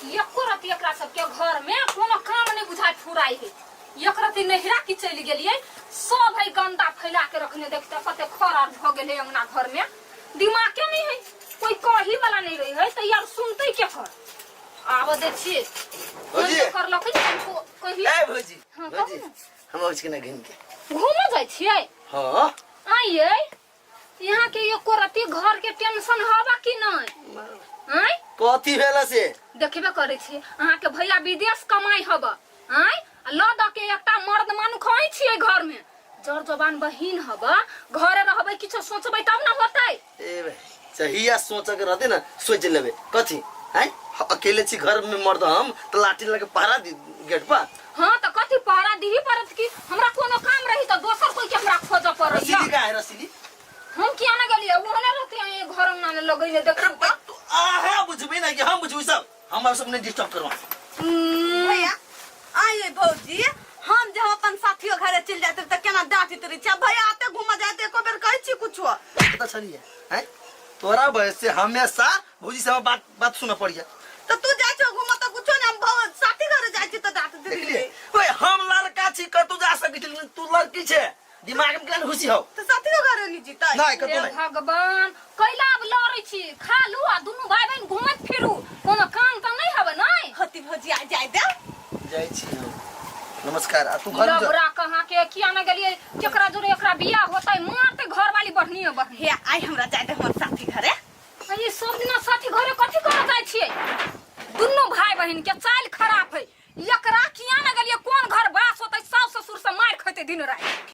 एको रति एकरा सबके घर में कोनो काम नहीं बुझाय फुराई है। एक रति नहिरा की चली गेलिए सब है गंदा फैला के रखने देखते कते खराब भ गेले अंगना घर में दिमाग के नहीं है कोई कही वाला नहीं रही है तो यार सुनते के कर आब दे छी भौजी कर लखै कही ए भौजी भौजी हम आज के ना घूम के घूम जाय छियै। हां आइए यहाँ के एको रति घर के टेंशन हवा कि नहीं हैं कथी भेला से देखबे करे छी अहाँ के भैया विदेश कमाई हबा हैं ल द के एकटा मर्द मानु खई छियै घर में जर जवान बहिन हबा घरे रहबै किछो सोचबै तब ना होतै। ए भाई चाहिए सोच के रहते ना सोच लेबे कथी हैं अकेले छी घर में मर्द हम तो लाठी लगे पहरा दी गेट पर। हां त कथी पहरा दिही परत की हमरा कोनो काम रही त दोसर कोई के हमरा खोज पड़ै रसीली का है रसीली हम किया ना गेलिए ओहने रहते हैं घर अंगना में लगैले देखब तू आहा बुझबे ना कि हम बुझू सब हम सब ने डिस्टर्ब करवा भैया आइए भौजी हम जब अपन साथियों घरे चल जाते त केना डांटी तरी छ भैया आते घुमा जाते एको बेर कहै छी कुछो पता चलिए हैं तोरा वजह से हमेशा भौजी से बात सुन पड़िया तो तू जाय छ घुमा त कुछो ने हम साथी घरे जाय छी त डांटी तरी ओए हम लड़का छी कतु जा सकै छी तू लड़की छे दिमाग में केन खुशी हो तो साथियों घरे नहीं जीता नहीं कतु नहीं भगवान कैला अब लड़ै छी खालू आ दुनु भाई बहन घुमत फिरू कोनो काम त नहीं हबे नहीं हती भौजी आ जाय दे जाय छी नमस्कार आ तू घर लबरा कहां के किया न गेलिए केकरा जोरे एकरा बियाह होतै मारते घर वाली बढ़नी है बहनी हे आई हमरा जाय दे हमर साथी घरे ये सब दिन साथी घरे कथि कर जाय छियै दुनु भाई बहन के चाल खराब है